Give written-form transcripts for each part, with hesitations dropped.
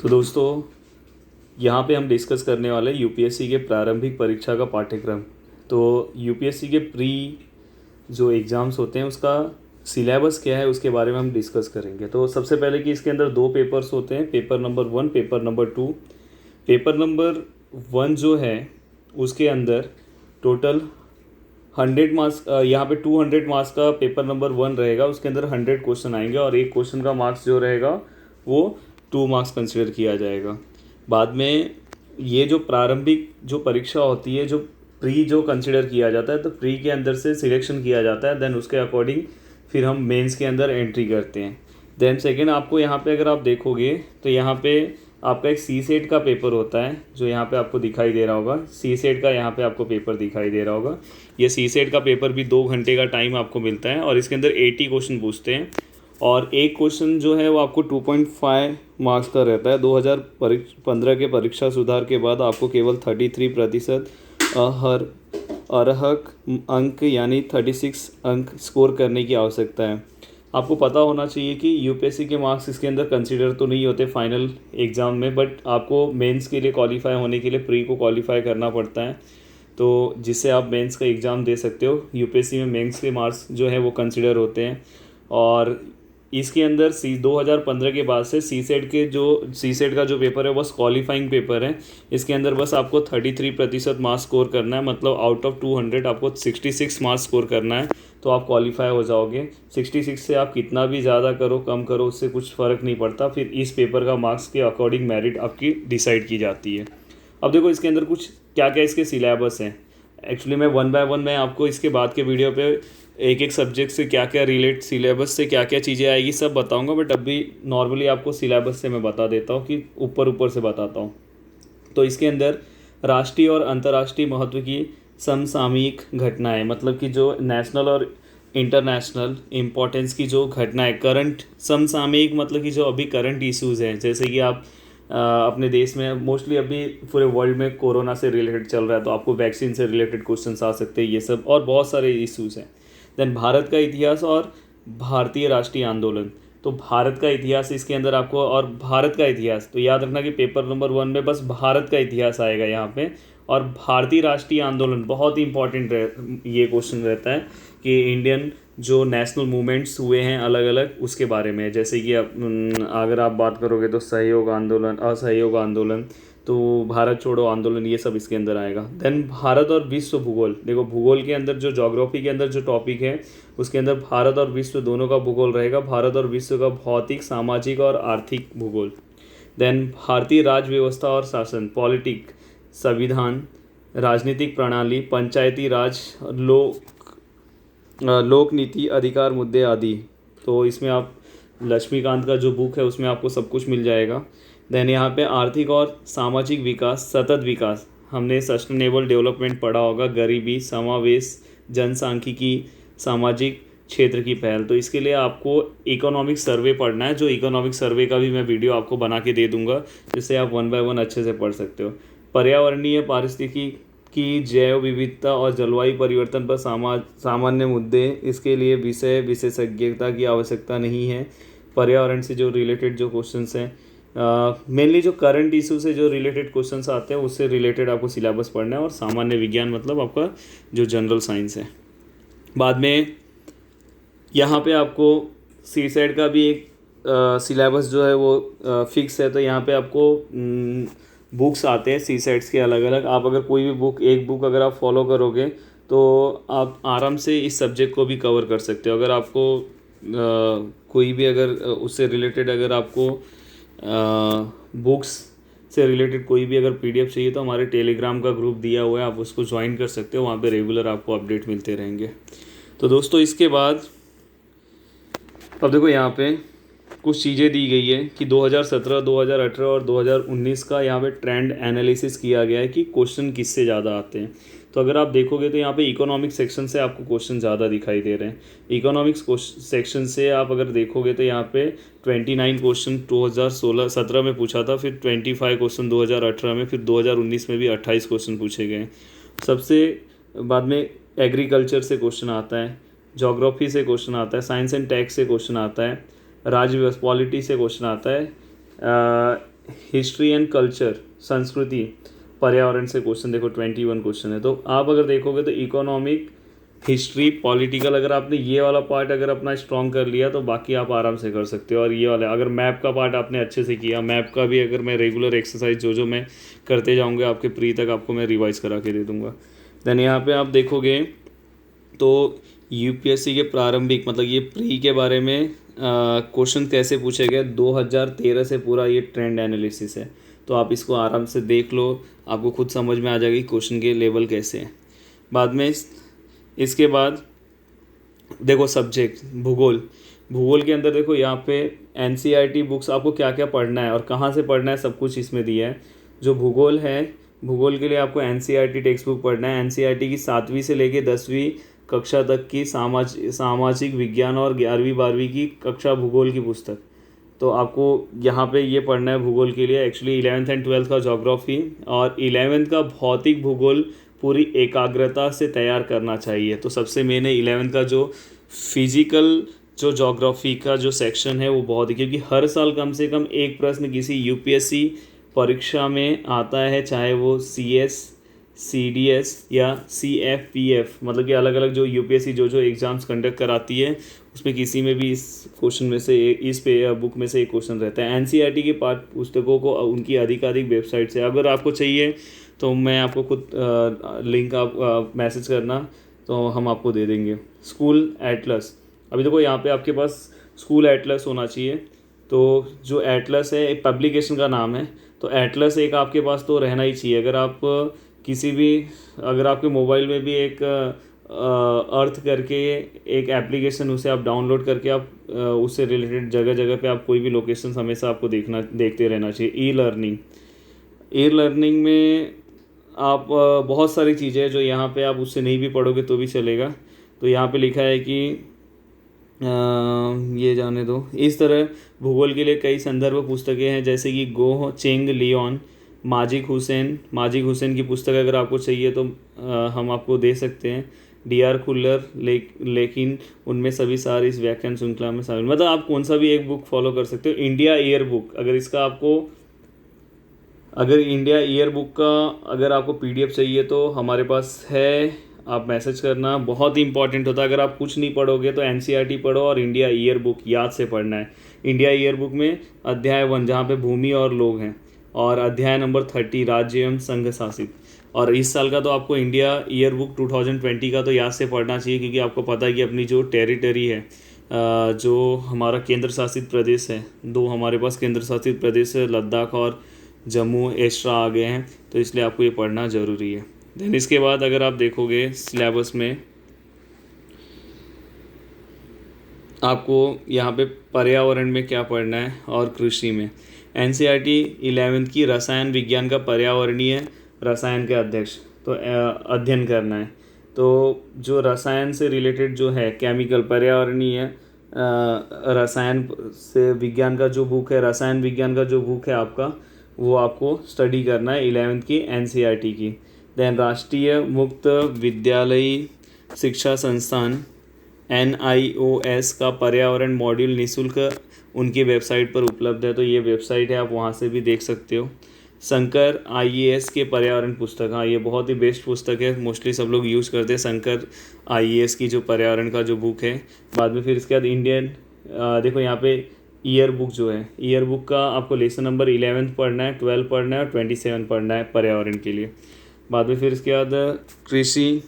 तो दोस्तों, यहाँ पे हम डिस्कस करने वाले हैं यूपीएससी के प्रारंभिक परीक्षा का पाठ्यक्रम। तो यूपीएससी के प्री जो एग्ज़ाम्स होते हैं उसका सिलेबस क्या है उसके बारे में हम डिस्कस करेंगे। तो सबसे पहले कि इसके अंदर दो पेपर्स होते हैं, paper number 1, paper number 2। Paper number 1 जो है उसके अंदर टोटल 100 मार्क्स, यहाँ पे 200 मार्क्स का पेपर नंबर 1 रहेगा। उसके अंदर 100 क्वेश्चन आएंगे और एक क्वेश्चन का मार्क्स जो रहेगा वो 2 मार्क्स कंसिडर किया जाएगा। बाद में ये जो प्रारंभिक जो परीक्षा होती है, जो प्री जो कंसिडर किया जाता है, तो प्री के अंदर से सिलेक्शन किया जाता है, देन उसके अकॉर्डिंग फिर हम मेंस के अंदर एंट्री करते हैं। देन सेकेंड, आपको यहाँ पे अगर आप देखोगे तो यहाँ पे आपका एक सी सेट का पेपर होता है जो यहाँ पे आपको दिखाई दे रहा होगा। सी सेट का यहाँ पे आपको पेपर दिखाई दे रहा होगा। ये सी सेट का पेपर भी 2 घंटे का टाइम आपको मिलता है और इसके अंदर 80 क्वेश्चन पूछते हैं और एक क्वेश्चन जो है वो आपको 2.5 मार्क्स का रहता है। 2015 के परीक्षा सुधार के बाद आपको केवल 33% हर अर्हक अंक यानी 36 अंक स्कोर करने की आवश्यकता है। आपको पता होना चाहिए कि यूपीएससी के मार्क्स इसके अंदर कंसीडर तो नहीं होते फाइनल एग्ज़ाम में, बट आपको मेंस के लिए क्वालिफाई होने के लिए प्री को क्वालिफाई करना पड़ता है, तो जिससे आप मेंस का एग्ज़ाम दे सकते हो। यूपीएससी में मेंस के मार्क्स जो है वो कंसीडर होते हैं और इसके अंदर 2015 के बाद से सी सेट का जो पेपर है बस क्वालिफाइंग पेपर है। इसके अंदर बस आपको 33% मार्क्स स्कोर करना है, मतलब आउट ऑफ 200 आपको 66 मार्क्स स्कोर करना है तो आप क्वालिफाई हो जाओगे। 66 से आप कितना भी ज़्यादा करो कम करो उससे कुछ फ़र्क नहीं पड़ता, फिर इस पेपर का मार्क्स के अकॉर्डिंग मेरिट आपकी डिसाइड की जाती है। अब देखो इसके अंदर कुछ क्या क्या इसके सिलेबस हैं। एक्चुअली मैं 1 बाय 1 मैं आपको इसके बाद के वीडियो पे एक एक सब्जेक्ट से क्या क्या रिलेट, सिलेबस से क्या क्या चीज़ें आएगी सब बताऊंगा, बट अभी नॉर्मली आपको सिलेबस से मैं बता देता हूँ कि ऊपर ऊपर से बताता हूँ। तो इसके अंदर राष्ट्रीय और अंतर्राष्ट्रीय महत्व की समसामयिक घटनाएं, मतलब कि जो नेशनल और इंटरनेशनल इम्पोर्टेंस की जो घटनाएं, करंट समसामयिक मतलब कि जो अभी करंट इश्यूज़ हैं, जैसे कि आप अपने देश में मोस्टली अभी पूरे वर्ल्ड में कोरोना से रिलेटेड चल रहा है तो आपको वैक्सीन से रिलेटेड क्वेश्चंस आ सकते हैं, ये सब और बहुत सारे इश्यूज़ हैं। देन भारत का इतिहास और भारतीय राष्ट्रीय आंदोलन, तो भारत का इतिहास इसके अंदर आपको, और भारत का इतिहास तो याद रखना कि पेपर नंबर 1 में बस भारत का इतिहास आएगा यहाँ पे। और भारतीय राष्ट्रीय आंदोलन बहुत ही इंपॉर्टेंट ये क्वेश्चन रहता है कि इंडियन जो नेशनल मूवमेंट्स हुए हैं अलग अलग उसके बारे में, जैसे कि अगर आप बात करोगे तो सहयोग आंदोलन, असहयोग आंदोलन, तो भारत छोड़ो आंदोलन, ये सब इसके अंदर आएगा। देन भारत और विश्व भूगोल, देखो भूगोल के अंदर जो ज्योग्राफी के अंदर जो टॉपिक है उसके अंदर भारत और विश्व दोनों का भूगोल रहेगा, भारत और विश्व का भौतिक, सामाजिक और आर्थिक भूगोल। देन भारतीय राज्य व्यवस्था और शासन, पॉलिटिक, संविधान, राजनीतिक प्रणाली, पंचायती राज, लोक नीति, अधिकार मुद्दे आदि। तो इसमें आप लक्ष्मीकांत का जो बुक है उसमें आपको सब कुछ मिल जाएगा। देन यहाँ पे आर्थिक और सामाजिक विकास, सतत विकास, हमने सस्टेनेबल डेवलपमेंट पढ़ा होगा, गरीबी, समावेश, जनसांख्यिकी, सामाजिक क्षेत्र की पहल। तो इसके लिए आपको इकोनॉमिक सर्वे पढ़ना है, जो इकोनॉमिक सर्वे का भी मैं वीडियो आपको बना के दे दूंगा जिससे आप 1 बाय 1 अच्छे से पढ़ सकते हो। पर्यावरणीय, पारिस्थितिकी की, जैव विविधता और जलवायु परिवर्तन पर सामान्य मुद्दे, इसके लिए विषय विशेषज्ञता की आवश्यकता नहीं है। पर्यावरण से जो रिलेटेड जो क्वेश्चंस हैं, मेनली जो करंट इशू से जो रिलेटेड क्वेश्चंस आते हैं उससे रिलेटेड आपको सिलेबस पढ़ना है। और सामान्य विज्ञान मतलब आपका जो जनरल साइंस है। बाद में यहाँ पे आपको सी सेट का भी एक सिलेबस जो है वो फिक्स है, तो यहाँ पे आपको बुक्स आते हैं सी सेट्स के अलग अलग। आप अगर कोई भी बुक, एक बुक अगर आप फॉलो करोगे तो आप आराम से इस सब्जेक्ट को भी कवर कर सकते हो। अगर आपको कोई भी अगर उससे रिलेटेड अगर आपको बुक्स से रिलेटेड कोई भी अगर पीडीएफ चाहिए तो हमारे टेलीग्राम का ग्रुप दिया हुआ है, आप उसको ज्वाइन कर सकते हो, वहाँ पे रेगुलर आपको अपडेट मिलते रहेंगे। तो दोस्तों इसके बाद अब देखो यहाँ पे कुछ चीज़ें दी गई है कि 2017, 2018 और 2019 का यहाँ पे ट्रेंड एनालिसिस किया गया है कि क्वेश्चन किससे ज़्यादा आते हैं। तो अगर आप देखोगे तो यहाँ पे इकोनॉमिक्स सेक्शन से आपको क्वेश्चन ज़्यादा दिखाई दे रहे हैं। इकोनॉमिक्स सेक्शन से आप अगर देखोगे तो यहाँ पे 29 क्वेश्चन 2017 में पूछा था, फिर 25 क्वेश्चन 2018 में, फिर 2019 में भी 28 क्वेश्चन पूछे गए। सबसे बाद में एग्रीकल्चर से क्वेश्चन आता है, ज्योग्राफी से क्वेश्चन आता है, साइंस एंड टेक से क्वेश्चन आता है, राज्य व्यवस्था पॉलिटी से क्वेश्चन आता है, हिस्ट्री एंड कल्चर, संस्कृति पर्यावरण से क्वेश्चन देखो 21 क्वेश्चन है। तो आप अगर देखोगे तो इकोनॉमिक, हिस्ट्री, पॉलिटिकल, अगर आपने ये वाला पार्ट अगर अपना स्ट्रॉन्ग कर लिया तो बाकी आप आराम से कर सकते हो। और ये वाला अगर मैप का पार्ट आपने अच्छे से किया, मैप का भी अगर मैं रेगुलर एक्सरसाइज जो मैं करते जाऊँगा आपके प्री तक आपको मैं रिवाइज करा के दे दूँगा। देन यहाँ पे आप देखोगे तो यूपीएससी के प्रारंभिक मतलब ये प्री के बारे में क्वेश्चन कैसे पूछे गए 2013 से पूरा ये ट्रेंड एनालिसिस है। तो आप इसको आराम से देख लो, आपको खुद समझ में आ जाएगी क्वेश्चन के लेवल कैसे हैं। बाद में इसके बाद देखो सब्जेक्ट भूगोल, भूगोल के अंदर देखो यहाँ पे एनसीईआरटी बुक्स आपको क्या क्या पढ़ना है और कहाँ से पढ़ना है सब कुछ इसमें दिया है। जो भूगोल है, भूगोल के लिए आपको एनसीईआरटी टेक्स्ट बुक पढ़ना है। एनसीईआरटी की 7वीं से लेके 10वीं कक्षा तक की सामाजिक विज्ञान और 11वीं 12वीं की कक्षा भूगोल की पुस्तक, तो आपको यहाँ पे ये पढ़ना है भूगोल के लिए। एक्चुअली 11th एंड 12th का ज्योग्राफी और 11th का भौतिक भूगोल पूरी एकाग्रता से तैयार करना चाहिए। तो सबसे मेन है 11th का जो फिजिकल जो ज्योग्राफी का जो सेक्शन है वो बहुत ही, क्योंकि हर साल कम से कम एक प्रश्न किसी यूपीएससी परीक्षा में आता है, चाहे वो सीएस, सीडीएस या सीएफपीएफ, मतलब कि अलग अलग जो यूपीएससी जो एग्ज़ाम्स कंडक्ट कराती है उसमें किसी में भी इस क्वेश्चन में से इस पे बुक में से एक क्वेश्चन रहता है। एनसीईआरटी के पाठ पुस्तकों को उनकी अधिकाधिक वेबसाइट से अगर आपको चाहिए तो मैं आपको खुद लिंक आप मैसेज करना तो हम आपको दे देंगे। स्कूल एटलस, अभी देखो यहाँ पे आपके पास स्कूल एटलस होना चाहिए। तो जो एटलस है एक पब्लिकेशन का नाम है, तो एटलस एक आपके पास तो रहना ही चाहिए। अगर आप किसी भी अगर आपके मोबाइल में भी एक अर्थ करके एक एप्लीकेशन उसे आप डाउनलोड करके आप उससे रिलेटेड जगह जगह पे आप कोई भी लोकेशन हमेशा आपको देखते रहना चाहिए। ई लर्निंग में आप बहुत सारी चीज़ें हैं जो यहाँ पे आप उससे नहीं भी पढ़ोगे तो भी चलेगा। तो यहाँ पे लिखा है कि ये जाने दो। इस तरह भूगोल के लिए कई संदर्भ पुस्तकें हैं जैसे कि गो चेंग लियोन, माजिद हुसैन की पुस्तक अगर आपको चाहिए तो हम आपको दे सकते हैं। DR खुल्लर, लेकिन उनमें सभी सारी इस व्याख्यान श्रृंखला में शामिल, मतलब आप कौन सा भी एक बुक फॉलो कर सकते हो। इंडिया ईयर बुक, अगर इंडिया ईयर बुक का अगर आपको PDF चाहिए तो हमारे पास है, आप मैसेज करना। बहुत ही इंपॉर्टेंट होता है, अगर आप कुछ नहीं पढ़ोगे तो एनसीईआरटी पढ़ो और इंडिया ईयर बुक याद से पढ़ना है। इंडिया ईयर बुक में अध्याय 1 जहाँ पे भूमि और लोग हैं, और अध्याय नंबर 30 राज्य एवं संघ शासित। और इस साल का तो आपको इंडिया ईयर बुक 2020 का तो याद से पढ़ना चाहिए, क्योंकि आपको पता है कि अपनी जो टेरिटरी है, जो हमारा केंद्र शासित प्रदेश है, 2 हमारे पास केंद्र शासित प्रदेश है, लद्दाख और जम्मू एक्स्ट्रा आ गए हैं, तो इसलिए आपको ये पढ़ना ज़रूरी है। देन इसके बाद अगर आप देखोगे सिलेबस में आपको यहाँ पे पर्यावरण में क्या पढ़ना है और कृषि में एनसीईआरटी 11th की रसायन विज्ञान का पर्यावरणीय रसायन के अध्ययन करना है। तो जो रसायन से रिलेटेड जो है केमिकल पर्यावरणीय रसायन से विज्ञान का जो बुक है, रसायन विज्ञान का जो बुक है आपका, वो आपको स्टडी करना है 11th की एनसीईआरटी की। देन राष्ट्रीय मुक्त विद्यालयी शिक्षा संस्थान NIOS का पर्यावरण मॉड्यूल निःशुल्क उनकी वेबसाइट पर उपलब्ध है, तो ये वेबसाइट है, आप वहाँ से भी देख सकते हो। शंकर IAS के पर्यावरण पुस्तक, हाँ ये बहुत ही बेस्ट पुस्तक है, मोस्टली सब लोग यूज़ करते हैं शंकर IAS की जो पर्यावरण का जो बुक है। बाद में फिर इसके बाद इंडियन देखो यहाँ पे ईयर बुक जो है, ईयर बुक का आपको लेसन नंबर 11 पढ़ना है, 12 पढ़ना है और 27 पढ़ना है पर्यावरण के लिए। बाद में फिर इसके बाद कृषि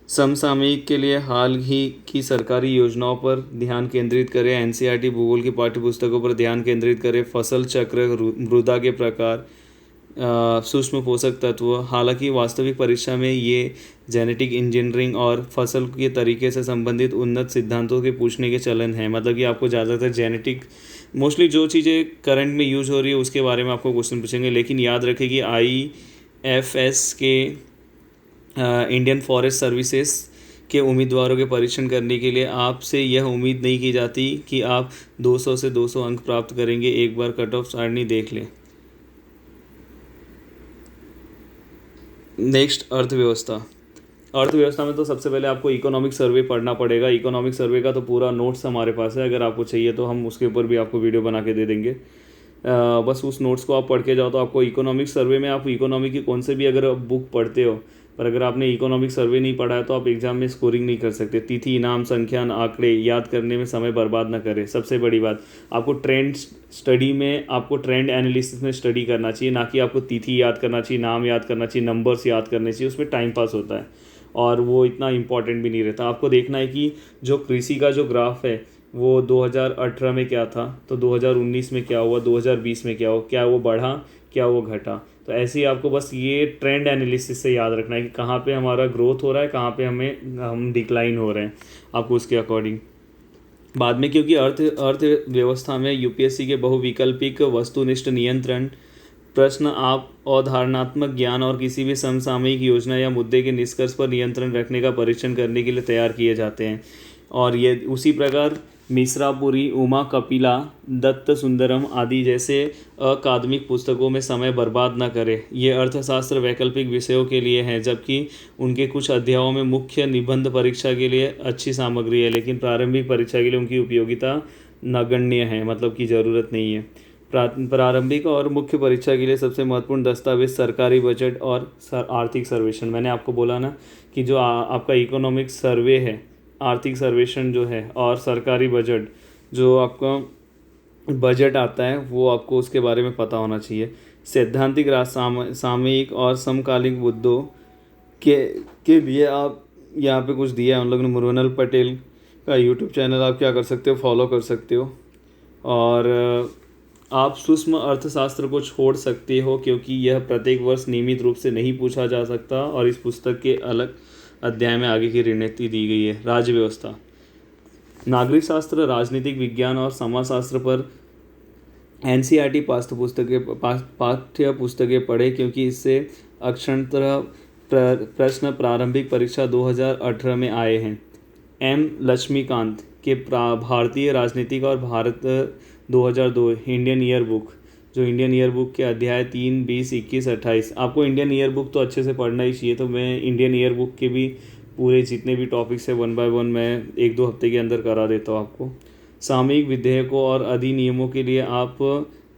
समसामयिक के लिए हाल ही की सरकारी योजनाओं पर ध्यान केंद्रित करें। एनसीईआरटी भूगोल की पाठ्यपुस्तकों पर ध्यान केंद्रित करें। फसल चक्र, मृदा के प्रकार, सूक्ष्म पोषक तत्व। हालांकि वास्तविक परीक्षा में ये जेनेटिक इंजीनियरिंग और फसल के तरीके से संबंधित उन्नत सिद्धांतों के पूछने के चलन हैं, मतलब कि आपको ज़्यादातर जेनेटिक मोस्टली जो चीज़ें करंट में यूज हो रही है उसके बारे में आपको क्वेश्चन पूछेंगे। लेकिन याद रखें कि IFS के इंडियन फॉरेस्ट सर्विसेज के उम्मीदवारों के परीक्षण करने के लिए आपसे यह उम्मीद नहीं की जाती कि आप 200 से 200 अंक प्राप्त करेंगे। एक बार कट ऑफ सारणी देख लें। नेक्स्ट अर्थव्यवस्था में तो सबसे पहले आपको इकोनॉमिक सर्वे पढ़ना पड़ेगा। इकोनॉमिक सर्वे का तो पूरा नोट्स हमारे पास है, अगर आपको चाहिए तो हम उसके ऊपर भी आपको वीडियो बना के दे देंगे। बस उस नोट्स को आप पढ़ के जाओ तो आपको इकोनॉमिक सर्वे में, आप इकोनॉमी की कौन से भी अगर बुक पढ़ते हो, पर अगर आपने इकोनॉमिक सर्वे नहीं पढ़ा है तो आप एग्जाम में स्कोरिंग नहीं कर सकते। तिथि, नाम, संख्या, आंकड़े याद करने में समय बर्बाद ना करें। सबसे बड़ी बात, आपको ट्रेंड स्टडी में, आपको ट्रेंड एनालिसिस में स्टडी करना चाहिए, ना कि आपको तिथि याद करना चाहिए, नाम याद करना चाहिए, नंबर्स याद करने चाहिए। उसमें टाइम पास होता है और वो इतना इंपॉर्टेंट भी नहीं रहता। आपको देखना है कि जो कृषि का जो ग्राफ है वो 2018 में क्या था, तो 2019 में क्या हुआ, 2020 में क्या हुआ, क्या वो बढ़ा, क्या वो घटा। तो ऐसे ही आपको बस ये ट्रेंड एनालिसिस से याद रखना है कि कहाँ पे हमारा ग्रोथ हो रहा है, कहाँ पे हम डिक्लाइन हो रहे हैं, आपको उसके अकॉर्डिंग। बाद में, क्योंकि अर्थव्यवस्था में यूपीएससी के बहुविकल्पिक वस्तुनिष्ठ नियंत्रण प्रश्न आप अवधारणात्मक ज्ञान और किसी भी समसामयिक योजना या मुद्दे के निष्कर्ष पर नियंत्रण रखने का परीक्षण करने के लिए तैयार किए जाते हैं। और ये उसी प्रकार मिश्रापुरी, उमा कपिला, दत्त सुंदरम आदि जैसे अकादमिक पुस्तकों में समय बर्बाद न करें। ये अर्थशास्त्र वैकल्पिक विषयों के लिए हैं, जबकि उनके कुछ अध्यायों में मुख्य निबंध परीक्षा के लिए अच्छी सामग्री है, लेकिन प्रारंभिक परीक्षा के लिए उनकी उपयोगिता नगण्य है, मतलब कि ज़रूरत नहीं है। प्रारंभिक और मुख्य परीक्षा के लिए सबसे महत्वपूर्ण दस्तावेज सरकारी बजट और आर्थिक सर्वेक्षण। मैंने आपको बोला ना कि जो आपका इकोनॉमिक सर्वे है, आर्थिक सर्वेक्षण जो है, और सरकारी बजट, जो आपका बजट आता है, वो आपको उसके बारे में पता होना चाहिए। सैद्धांतिक सामयिक और समकालिक मुद्दों के लिए आप यहाँ पे कुछ दिया है उन लोगों ने। मुरुनल पटेल का यूट्यूब चैनल आप क्या कर सकते हो, फॉलो कर सकते हो। और आप सूक्ष्म अर्थशास्त्र को छोड़ सकते हो, क्योंकि यह प्रत्येक वर्ष नियमित रूप से नहीं पूछा जा सकता, और इस पुस्तक के अलग अध्याय में आगे की रणनीति दी गई है। राज्य व्यवस्था, नागरिक शास्त्र, राजनीतिक विज्ञान और समाजशास्त्र पर एनसीईआरटी पाठ्य पुस्तकें पढ़ें, क्योंकि इससे अक्षरतः प्रश्न प्रारंभिक परीक्षा 2018 में आए हैं। एम लक्ष्मीकांत के भारतीय राजनीतिक और भारत 2002 इंडियन ईयर बुक, जो इंडियन ईयर बुक के अध्याय 3, 20, 21, 28, आपको इंडियन ईयर बुक तो अच्छे से पढ़ना ही चाहिए। तो मैं इंडियन ईयर बुक के भी पूरे जितने भी टॉपिक्स है 1 बाय 1 मैं 1-2 हफ्ते के अंदर करा देता हूँ आपको। सामयिक विधेयकों और अधिनियमों के लिए आप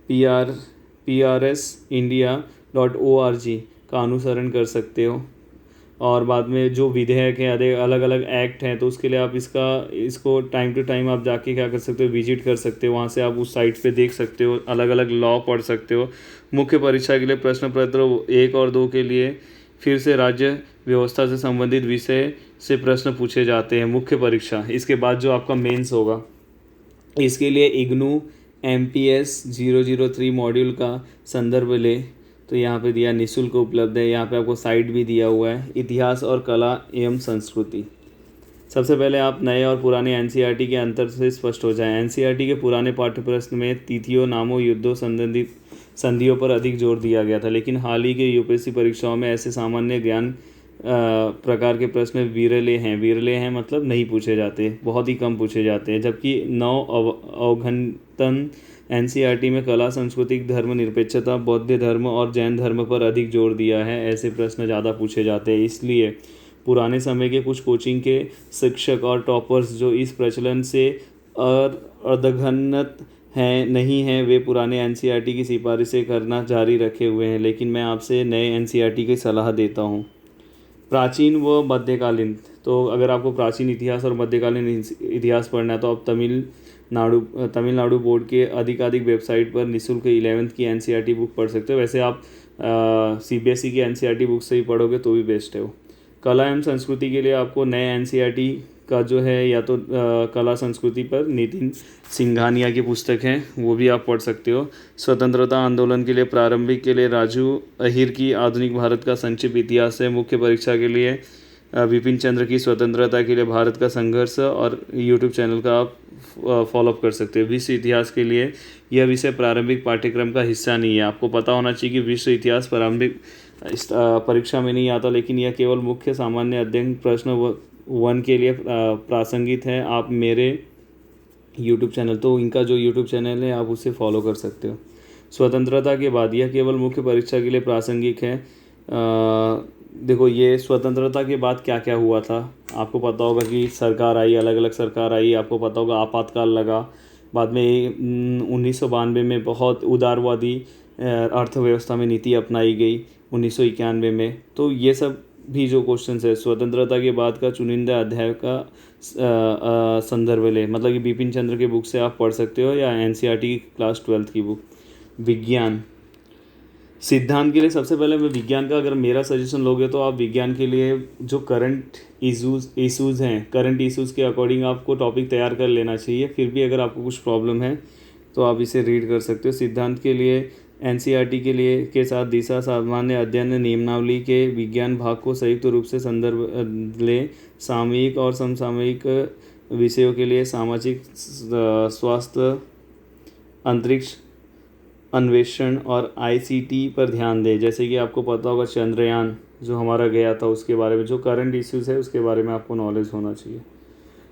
PRSindia.org का अनुसरण कर सकते हो। और बाद में जो विधेयक है, अलग अलग एक्ट हैं, तो उसके लिए आप इसको टाइम टू टाइम आप जाके क्या कर सकते हो, विजिट कर सकते हो। वहाँ से आप उस साइट पे देख सकते हो, अलग अलग लॉ पढ़ सकते हो। मुख्य परीक्षा के लिए प्रश्न पत्र 1 और 2 के लिए फिर से राज्य व्यवस्था से संबंधित विषय से प्रश्न पूछे जाते हैं, मुख्य परीक्षा। इसके बाद जो आपका मेंस होगा, इसके लिए इग्नू MPS 003 मॉड्यूल का संदर्भ ले, तो यहाँ पे दिया निःशुल्क उपलब्ध है। यहाँ पे आपको साइट भी दिया हुआ है। इतिहास और कला एवं संस्कृति, सबसे पहले आप नए और पुराने एनसीईआरटी के अंतर से स्पष्ट हो जाएं। एनसीईआरटी के पुराने पाठ्य प्रश्न में तिथियों, नामों, युद्धों, संधियों पर अधिक जोर दिया गया था, लेकिन हाल ही के यूपीएससी परीक्षाओं में ऐसे सामान्य ज्ञान प्रकार के प्रश्न विरले हैं, मतलब नहीं पूछे जाते, बहुत ही कम पूछे जाते हैं। जबकि अवघंतन एनसीईआरटी में कला, सांस्कृतिक, धर्मनिरपेक्षता, बौद्ध धर्म और जैन धर्म पर अधिक जोर दिया है, ऐसे प्रश्न ज़्यादा पूछे जाते हैं। इसलिए पुराने समय के कुछ कोचिंग के शिक्षक और टॉपर्स जो इस प्रचलन से अर्धघन्नत हैं नहीं हैं, वे पुराने एनसीईआरटी की सिफारिशें करना जारी रखे हुए हैं, लेकिन मैं आपसे नए एनसीईआरटी की सलाह देता हूँ। प्राचीन व मध्यकालीन, तो अगर आपको प्राचीन इतिहास और मध्यकालीन इतिहास पढ़ना है तो आप तमिलनाडु बोर्ड के आधिकारिक वेबसाइट पर निःशुल्क 11वीं की एनसीईआरटी बुक पढ़ सकते हो। वैसे आप सीबीएसई की एनसीईआरटी बुक से ही पढ़ोगे तो भी बेस्ट है वो। कला एवं संस्कृति के लिए आपको नए एनसीईआरटी का जो है, या तो कला संस्कृति पर नितिन सिंघानिया की पुस्तक है, वो भी आप पढ़ सकते हो। स्वतंत्रता आंदोलन के लिए प्रारंभिक के लिए राजू अहिर की आधुनिक भारत का संक्षिप्त इतिहास है। मुख्य परीक्षा के लिए विपिन चंद्र की स्वतंत्रता के लिए भारत का संघर्ष, और यूट्यूब चैनल का आप फॉलोअप कर सकते हो। विश्व इतिहास के लिए यह विषय प्रारंभिक पाठ्यक्रम का हिस्सा नहीं है। आपको पता होना चाहिए कि विश्व इतिहास प्रारंभिक परीक्षा में नहीं आता, लेकिन यह केवल मुख्य सामान्य अध्ययन प्रश्न 1 के लिए प्रासंगिक है। आप मेरे यूट्यूब चैनल, तो इनका जो यूट्यूब चैनल है आप उसे फॉलो कर सकते हो। स्वतंत्रता के बाद, यह केवल मुख्य परीक्षा के लिए प्रासंगिक है। देखो, ये स्वतंत्रता के बाद क्या क्या हुआ था, आपको पता होगा कि सरकार आई, अलग अलग सरकार आई, आपको पता होगा आपातकाल लगा, बाद में 1992 में बहुत उदारवादी अर्थव्यवस्था में नीति अपनाई गई 1991 में। तो ये सब भी जो क्वेश्चंस है स्वतंत्रता के बाद का चुनिंदा अध्याय का संदर्भ ले, मतलब कि बिपिन चंद्र के बुक से आप पढ़ सकते हो या एनसीईआरटी क्लास 12th की बुक। विज्ञान सिद्धांत के लिए सबसे पहले मैं विज्ञान का अगर मेरा सजेशन लोगे तो आप विज्ञान के लिए जो करंट इशूज़ हैं, करंट इशूज़ के अकॉर्डिंग आपको टॉपिक तैयार कर लेना चाहिए। फिर भी अगर आपको कुछ प्रॉब्लम है तो आप इसे रीड कर सकते हो। सिद्धांत के लिए एनसीईआरटी के लिए के साथ दिशा सामान्य अध्ययन नियमावली के विज्ञान भाग को संयुक्त रूप से संदर्भ ले। सामयिक और समसामयिक विषयों के लिए सामाजिक स्वास्थ्य, अंतरिक्ष अन्वेषण और आईसीटी पर ध्यान दें। जैसे कि आपको पता होगा चंद्रयान जो हमारा गया था उसके बारे में, जो करंट इश्यूज़ है उसके बारे में आपको नॉलेज होना चाहिए।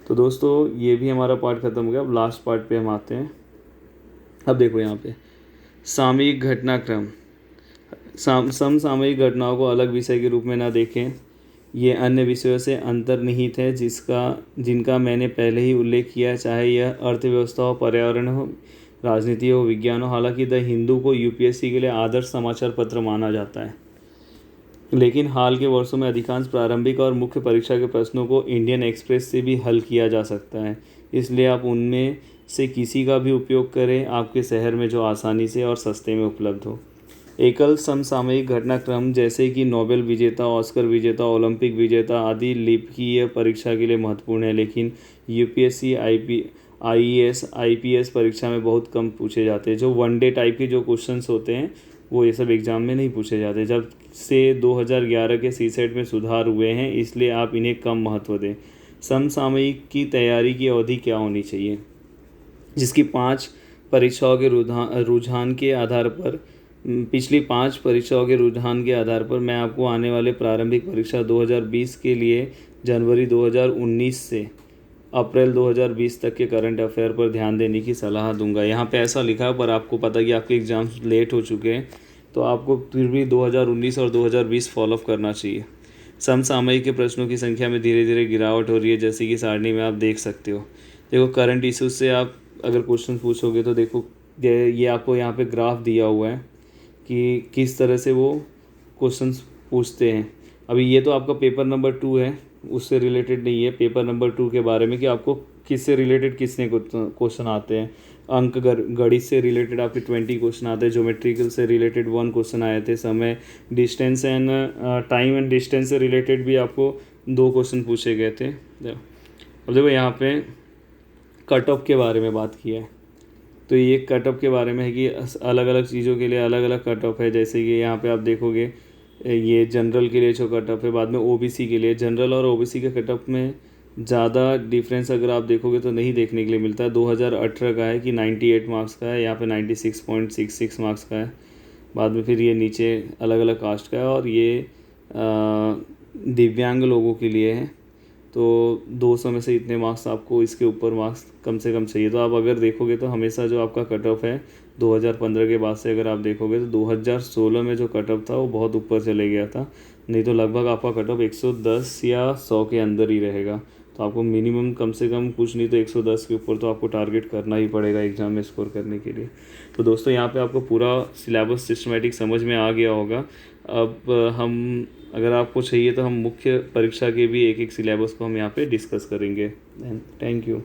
तो दोस्तों ये भी हमारा पार्ट ख़त्म हो गया। अब लास्ट पार्ट पे हम आते हैं। अब देखो यहाँ पे सामयिक घटनाक्रम, समसामयिक घटनाओं को अलग विषय के रूप में ना देखें, ये अन्य विषयों से अंतर्निहित है जिनका मैंने पहले ही उल्लेख किया, चाहे यह अर्थव्यवस्था हो, पर्यावरण हो, राजनीति हो, विज्ञान हो। हालांकि द हिंदू को यूपीएससी के लिए आदर्श समाचार पत्र माना जाता है, लेकिन हाल के वर्षों में अधिकांश प्रारंभिक और मुख्य परीक्षा के प्रश्नों को इंडियन एक्सप्रेस से भी हल किया जा सकता है। इसलिए आप उनमें से किसी का भी उपयोग करें आपके शहर में जो आसानी से और सस्ते में उपलब्ध हो। एकल समसामयिक घटनाक्रम जैसे कि नोबेल विजेता, ऑस्कर विजेता, ओलंपिक विजेता आदि लिपिकीय परीक्षा के लिए महत्वपूर्ण है, लेकिन यूपीएससी, आईएएस, आईपीएस परीक्षा में बहुत कम पूछे जाते हैं। जो वनडे टाइप के जो क्वेश्चंस होते हैं वो ये सब एग्ज़ाम में नहीं पूछे जाते। जब से 2011 के सीसेट में सुधार हुए हैं, इसलिए आप इन्हें कम महत्व दें। समसामयिक की तैयारी की अवधि क्या होनी चाहिए, जिसकी 5 परीक्षाओं के रुझान के आधार पर, पिछली 5 परीक्षाओं के रुझान के आधार पर मैं आपको आने वाले प्रारंभिक परीक्षा 2020 के लिए जनवरी 2019 से अप्रैल 2020 तक के करंट अफेयर पर ध्यान देने की सलाह दूंगा। यहाँ पे ऐसा लिखा है, पर आपको पता है कि आपके एग्ज़ाम्स लेट हो चुके हैं, तो आपको फिर भी 2019 और 2020 फॉलोअप करना चाहिए। समसामयिक के प्रश्नों की संख्या में धीरे धीरे गिरावट हो रही है, जैसे कि सारणी में आप देख सकते हो। देखो करंट इशूज़ से आप अगर क्वेश्चन पूछोगे तो देखो ये आपको यहाँ पे ग्राफ दिया हुआ है कि किस तरह से वो क्वेश्चंस पूछते हैं। अभी ये तो आपका पेपर नंबर 2 है, उससे रिलेटेड नहीं है। पेपर नंबर 2 के बारे में कि आपको किससे रिलेटेड कितने क्वेश्चन आते हैं। अंक गणित से रिलेटेड आपके 20 क्वेश्चन आते हैं, ज्योमेट्रिकल से रिलेटेड 1 क्वेश्चन आए थे, समय distance and time and distance से रिलेटेड भी आपको 2 क्वेश्चन पूछे गए थे। अब देखो यहाँ पे कट ऑफ के बारे में बात किया है, तो ये कट ऑफ के बारे में है कि अलग अलग चीज़ों के लिए अलग अलग कट ऑफ है। जैसे कि यहाँ पे आप देखोगे ये जनरल के लिए जो कट ऑफ है, बाद में ओबीसी के लिए। जनरल और ओबीसी के कट ऑफ में ज़्यादा डिफरेंस अगर आप देखोगे तो नहीं देखने के लिए मिलता है। 2018 का है कि 98 मार्क्स का है, यहाँ पे 96.66 मार्क्स का है। बाद में फिर ये नीचे अलग अलग कास्ट का है, और ये दिव्यांग लोगों के लिए है। तो 200 में से इतने मार्क्स आपको, इसके ऊपर मार्क्स कम से कम चाहिए। तो आप अगर देखोगे तो हमेशा जो आपका कट ऑफ है 2015 के बाद से अगर आप देखोगे तो 2016 में जो कट ऑफ था वो बहुत ऊपर चले गया था, नहीं तो लगभग आपका कट ऑफ 110 या 100 के अंदर ही रहेगा। तो आपको मिनिमम कम से कम कुछ नहीं तो 110 के ऊपर तो आपको टारगेट करना ही पड़ेगा एग्ज़ाम में स्कोर करने के लिए। तो दोस्तों यहाँ पे आपको पूरा सिलेबस सिस्टमेटिक समझ में आ गया होगा। अब हम, अगर आपको चाहिए तो हम मुख्य परीक्षा के भी एक एक सिलेबस को हम यहाँ पे डिस्कस करेंगे। Thank you.